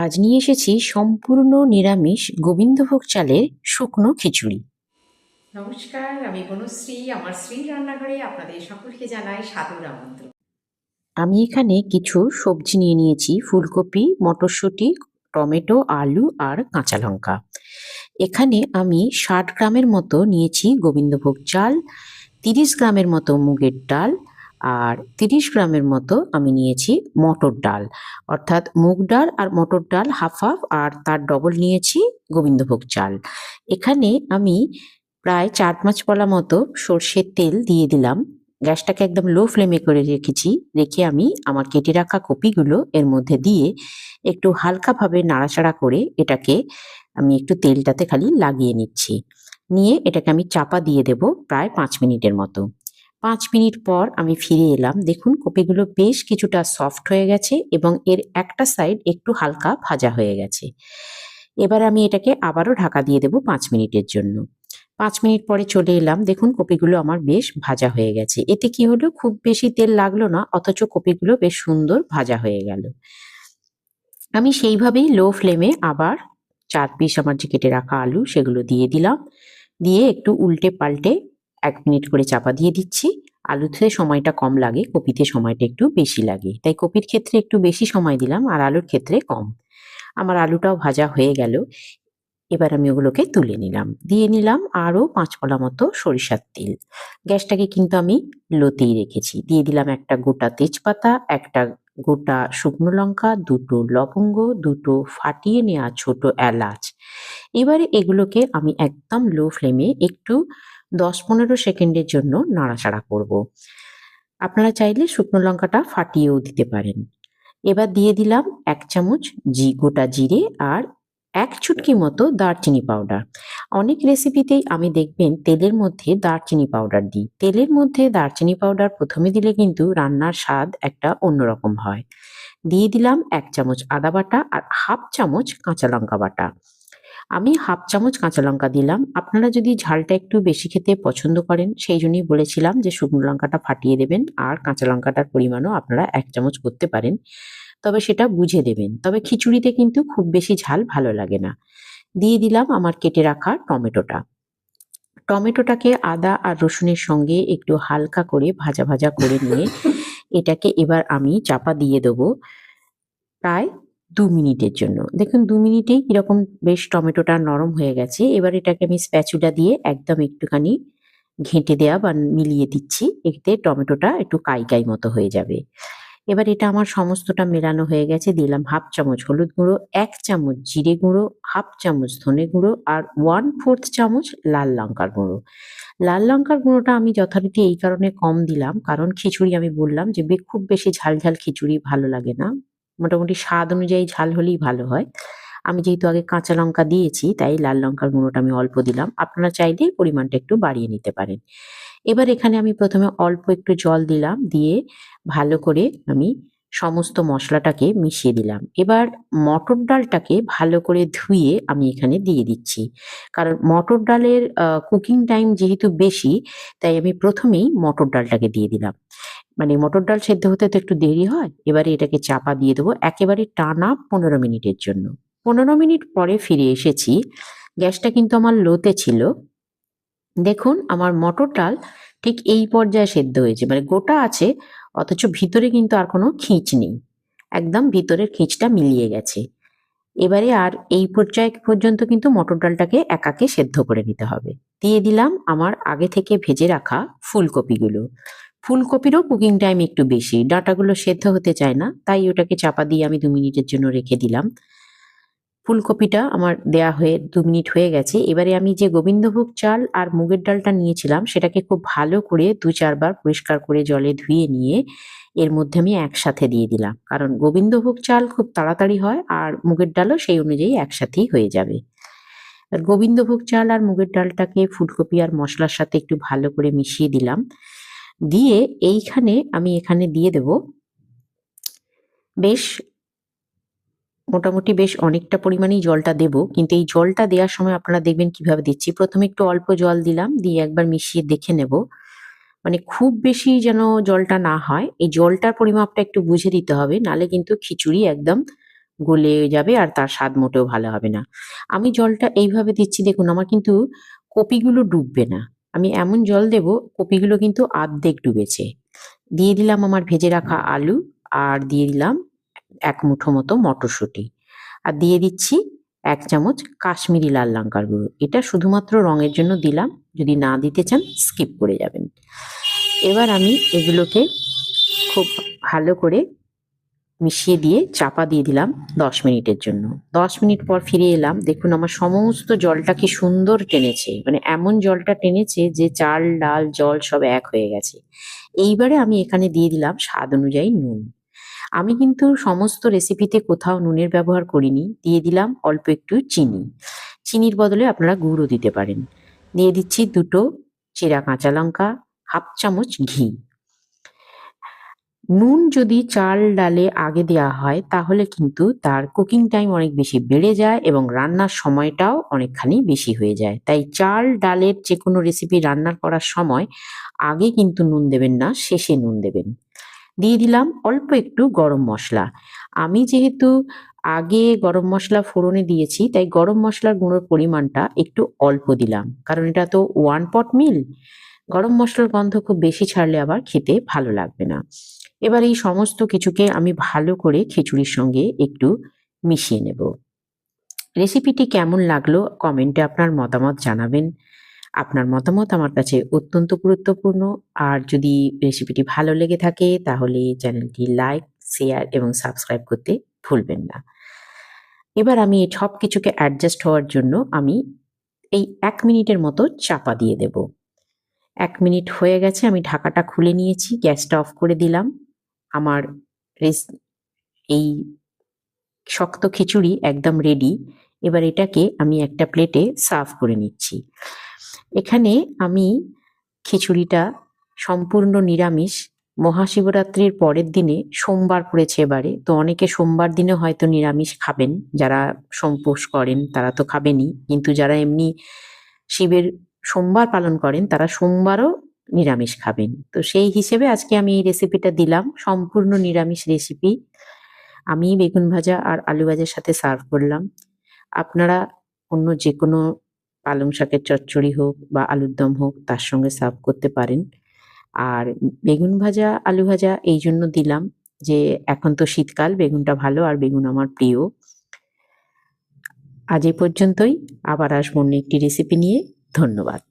আজ নিয়ে এসেছি সম্পূর্ণ নিরামিষ গোবিন্দভোগ চালের শুকনো খিচুড়ি। নমস্কার, আমি বনশ্রী। আমার শ্রীর রান্নাঘরে আপনাদের সকলকে জানাই সাদর আমন্ত্রণ। আমি এখানে কিছু সবজি নিয়ে নিয়েছি: ফুলকপি, মটরশুঁটি, টমেটো, আলু আর কাঁচা লঙ্কা। এখানে আমি ৬০ গ্রামের মতো নিয়েছি গোবিন্দভোগ চাল, ৩০ গ্রামের মতো মুগের ডাল আর ৩০ গ্রামের মতো আমি নিয়েছি মটর ডাল। অর্থাৎ মুগ ডাল আর মটর ডাল হাফ হাফ, আর তার ডবল নিয়েছি গোবিন্দভোগ চাল। এখানে আমি প্রায় ৪-৫ পলা মতো সর্ষের তেল দিয়ে দিলাম। গ্যাসটাকে একদম লো ফ্লেমে করে রেখেছি। রেখে আমি আমার কেটে রাখা কপিগুলো এর মধ্যে দিয়ে একটু হালকাভাবে নাড়াচাড়া করে এটাকে আমি একটু তেলটাতে খালি লাগিয়ে নিচ্ছি। নিয়ে এটাকে আমি চাপা দিয়ে দেব প্রায় ৫ মিনিটের মতো। ৫ মিনিট পর আমি ফিরে এলাম। দেখুন কপিগুলো বেশ কিছুটা সফট হয়ে গেছে এবং এর একটা সাইড একটু হালকা ভাজা হয়ে গেছে। এবার আমি এটাকে আবারও ঢাকা দিয়ে দেব ৫ মিনিটের জন্য। ৫ মিনিট পরে চলে এলাম। দেখুন কপিগুলো আমার বেশ ভাজা হয়ে গেছে। এতে কি হলো, খুব বেশি তেল লাগলো না, অথচ কপিগুলো বেশ সুন্দর ভাজা হয়ে গেল। আমি সেইভাবেই লো ফ্লেমে আবার ৪ পিস আমার যে কেটে রাখা আলু সেগুলো দিয়ে দিলাম। দিয়ে একটু উল্টে পাল্টে ১ মিনিট করে চাপা দিয়ে দিচ্ছি। আলুতে সময়টা কম লাগে, কপিতে সময়টা একটু বেশি লাগে। তাই কপির ক্ষেত্রে একটু বেশি সময় দিলাম আর আলুর ক্ষেত্রে কম। আমার আলুটাও ভাজা হয়ে গেল। এবার আমি ওগুলোকে তুলে নিলাম। দিয়ে নিলাম আরও ৫ কলা মতো সরিষার তেল। গ্যাসটাকে কিন্তু আমি লোতেই রেখেছি। দিয়ে দিলাম একটা গোটা তেজপাতা, একটা গোটা শুকনো লঙ্কা, ২টো লবঙ্গ, ২টো ফাটিয়ে নেওয়া ছোট এলাচ। এবারে এগুলোকে আমি একদম লো ফ্লেমে একটু ১০-১৫ সেকেন্ডের জন্য নাড়াচাড়া করব। আপনারা চাইলে শুকনো লঙ্কাটা ফাটিয়েও দিতে পারেন। এবার দিয়ে দিলাম ১ চামচ গোটা জিরে আর ১ চুটকি মতো দারচিনি পাউডার। অনেক রেসিপিতেই আমি দেখবেন তেলের মধ্যে দারচিনি পাউডার দিই। তেলের মধ্যে দারচিনি পাউডার ১ম এ দিলে কিন্তু রান্নার স্বাদ একটা অন্যরকম হয়। দিয়ে দিলাম ১ চামচ আদা বাটা আর হাফ চামচ কাঁচা লঙ্কা বাটা। আমি হাফ চামচ কাঁচা লঙ্কা দিলাম। আপনারা যদি ঝালটা একটু বেশি খেতে পছন্দ করেন, সেই জন্যই বলেছিলাম যে শুকনো লঙ্কাটা ফাটিয়ে দেবেন আর কাঁচা লঙ্কাটার পরিমাণও আপনারা ১ চামচ করতে পারেন। তবে সেটা বুঝে দেবেন। তবে খিচুড়িতে কিন্তু খুব বেশি ঝাল ভালো লাগে না। দিয়ে দিলাম আমার কেটে রাখা টমেটোটা। টমেটোটাকে আদা আর রসুনের সঙ্গে একটু হালকা করে ভাজা, ভাজা করে নিয়ে এটাকে এবার আমি চাপা দিয়ে দেবো প্রায় ২ মিনিটের জন্য। দেখুন ২ মিনিটেই কিরকম বেশ টমেটোটা নরম হয়ে গেছে। এবার এটাকে আমি স্প্যাচুলা দিয়ে একদম একটুখানি ঘেঁটে দেয়া বা মিলিয়ে দিচ্ছি। এতে টমেটোটা একটু কাই মতো হয়ে যাবে। এবার এটা আমার সমস্তটা মেলানো হয়ে গেছে। দিলাম হাফ চামচ হলুদ গুঁড়ো, ১ চামচ জিরে গুঁড়ো, হাফ চামচ ধনে গুঁড়ো আর 1/4 চামচ লাল লঙ্কার গুঁড়ো। লাল লঙ্কার গুঁড়োটা আমি যথারীতি এই কারণে কম দিলাম, কারণ খিচুড়ি আমি বললাম যে খুব বেশি ঝাল, ঝাল খিচুড়ি ভালো লাগে না। মোটামুটি স্বাদ অনুযায়ী ঝাল হলেই ভালো হয়। আমি যেহেতু আগে কাঁচা লঙ্কা দিয়েছি তাই লাল লঙ্কার গুঁড়োটা আমি অল্প দিলাম। আপনারা চাইলে পরিমাণটা একটু বাড়িয়ে নিতে পারেন। এবার এখানে আমি ১ম এ অল্প একটু জল দিলাম। দিয়ে ভালো করে আমি সমস্ত মশলাটাকে মিশিয়ে দিলাম। এবার মটর ডালটাকে ভালো করে ধুয়ে আমি এখানে দিয়ে দিচ্ছি। কারণ মটর ডালের কুকিং টাইম যেহেতু বেশি, তাই আমি ১ম এই মটর ডালটাকে দিয়ে দিলাম। মানে মটর ডাল সেদ্ধ হতে তো একটু দেরি হয়। এবারে এটাকে চাপা দিয়ে দেবো একেবারে টানা ১৫ মিনিটের জন্য। ১৫ মিনিট পরে ফিরে এসেছি। গ্যাসটা কিন্তু আমার লোতে ছিল। দেখুন আমার মটর ডাল ঠিক এই পর্যায়ে সেদ্ধ হয়েছে। মানে গোটা আছে, অথচ ভিতরে কিন্তু আর কোনো খিঁচ নেই। একদম ভিতরের খিঁচটা মিলিয়ে গেছে। এবারে আর এই পর্যায় পর্যন্ত কিন্তু মটর ডালটাকে একাকে সেদ্ধ করে নিতে হবে। দিয়ে দিলাম আমার আগে থেকে ভেজে রাখা ফুলকপিগুলো। ফুলকপিরও কুকিং টাইম একটু বেশি। ডাঁটাগুলো সেদ্ধ হতে চায় না, তাই ওটাকে চাপা দিয়ে আমি ২ মিনিটের জন্য রেখে দিলাম। ফুলকপিটা আমার দেয়া হয়ে ২ মিনিট হয়ে গেছে। এবারে আমি যে গোবিন্দভোগ চাল আর মুগের ডালটা নিয়েছিলাম সেটাকে খুব ভালো করে ২-৪ বার পরিষ্কার করে জলে ধুয়ে নিয়ে এর মধ্যে আমি একসাথে দিয়ে দিলাম। কারণ গোবিন্দভোগ চাল খুব তাড়াতাড়ি হয় আর মুগের ডালও সেই অনুযায়ী একসাথেই হয়ে যাবে। আর গোবিন্দভোগ চাল আর মুগের ডালটাকে ফুলকপি আর মসলার সাথে একটু ভালো করে মিশিয়ে দিলাম। দিয়ে আমি এখানে দিয়ে দেব বেশ মোটামুটি বেশ অনেকটা পরিমাণেই জলটা দেব। কিন্তু এই জলটা দেওয়ার সময় আপনারা দেখবেন কিভাবে দিচ্ছি। ১ম এ একটু অল্প জল দিলাম, দিয়ে একবার মিশিয়ে দেখে নেব। মানে খুব বেশি যেন জলটা না হয়। এই জলটার পরিমাপটা একটু বুঝে দিতে হবে। নাহলে কিন্তু খিচুড়ি একদম গলে যাবে আর তার স্বাদ মোটেও ভালো হবে না। আমি জলটা এইভাবে দিচ্ছি, দেখুন আমার কিন্তু কপিগুলো ডুববে না। আমি এমন জল দেব কপিগুলো কিন্তু আর্ধেক ডুবেছে। দিয়ে দিলাম আমার ভেজে রাখা আলু, আর দিয়ে দিলাম এক মুঠো মতো মটরশুঁটি, আর দিয়ে দিচ্ছি ১ চামচ কাশ্মীরি লাল লঙ্কার গুঁড়ো। এটা শুধুমাত্র রঙের জন্য দিলাম, যদি না দিতে চান স্কিপ করে যাবেন। এবার আমি এগুলোকে খুব ভালো করে মিশিয়ে দিয়ে চাপা দিয়ে দিলাম ১০ মিনিটের জন্য। ১০ মিনিট পর ফিরে এলাম, দেখুন আমার সমস্ত জলটা কি সুন্দর টেনেছে, মানে এমন জলটা টেনেছে যে চাল, ডাল, জল সব এক হয়ে গেছে। এইবারে আমি এখানে দিয়ে দিলাম স্বাদ অনুযায়ী নুন। আমি কিন্তু সমস্ত রেসিপিতে কোথাও নুনের ব্যবহার করিনি, দিয়ে দিলাম অল্প একটু চিনি। চিনির বদলে আপনারা গুঁড়ও দিতে পারেন। দিয়ে দিচ্ছি ২টো চেরা কাঁচা লঙ্কা, ১/২ চামচ ঘি। নুন যদি চাল ডালে আগে দেওয়া হয় তাহলে কিন্তু তার কুকিং টাইম অনেক বেশি বেড়ে যায় এবং রান্নার সময়টাও অনেকখানি বেশি হয়ে যায়। তাই চাল ডালের যে কোনো রেসিপি রান্না করার সময় আগে কিন্তু নুন দেবেন না, শেষে নুন দেবেন। দিয়ে দিলাম অল্প একটু গরম মশলা। আমি যেহেতু আগে গরম মশলা ফোড়নে দিয়েছি, তাই গরম মশলার গুঁড়োর পরিমাণটা একটু অল্প দিলাম, কারণ এটা তো 1 পট মিল। গরম মশলার গন্ধ খুব বেশি ছাড়লে আবার খেতে ভালো লাগবে না। এবার এই সমস্ত কিছুকে আমি ভালো করে খিচুড়ির সঙ্গে একটু মিশিয়ে নেব। রেসিপিটি কেমন লাগলো কমেন্টে আপনার মতামত জানাবেন। আপনার মতামত আমার কাছে অত্যন্ত গুরুত্বপূর্ণ। আর যদি রেসিপিটি ভালো লেগে থাকে তাহলে চ্যানেলটি লাইক, শেয়ার এবং সাবস্ক্রাইব করতে ভুলবেন না। এবার আমি এই সব কিছুকে অ্যাডজাস্ট হওয়ার জন্য আমি এই ১ মিনিটের মতো চাপা দিয়ে দেব। ১ মিনিট হয়ে গেছে, আমি ঢাকাটা খুলে নিয়েছি, গ্যাসটা অফ করে দিলাম। আমার রেস এই শক্ত খিচুড়ি একদম রেডি। এবার এটাকে আমি একটা প্লেটে সার্ভ করে নিচ্ছি। এখানে আমি খিচুড়িটা সম্পূর্ণ নিরামিষ। মহাশিবরাত্রির পরের দিনে সোমবার পড়েছে এবারে, তো অনেকে সোমবার দিনে হয়তো নিরামিষ খাবেন, যারা সোমপুষ করেন তারা তো খাবেনই, কিন্তু যারা এমনি শিবের সোমবার পালন করেন তারা সোমবারও নিরামিষ খাবেন। তো সেই হিসেবে আজকে আমি এই রেসিপিটা দিলাম, সম্পূর্ণ নিরামিষ রেসিপি। আমি বেগুন ভাজা আর আলু ভাজার সাথে সার্ভ করলাম। আপনারা অন্য যেকোনো পালং শাকের চচ্চড়ি হোক বা আলুর দম হোক তার সঙ্গে সার্ভ করতে পারেন। আর বেগুন ভাজা, আলু ভাজা এই জন্য দিলাম যে এখন তো শীতকাল, বেগুনটা ভালো আর বেগুন আমার প্রিয়। আজ এই পর্যন্তই, আবার আসবো অন্য একটি রেসিপি নিয়ে। ধন্যবাদ।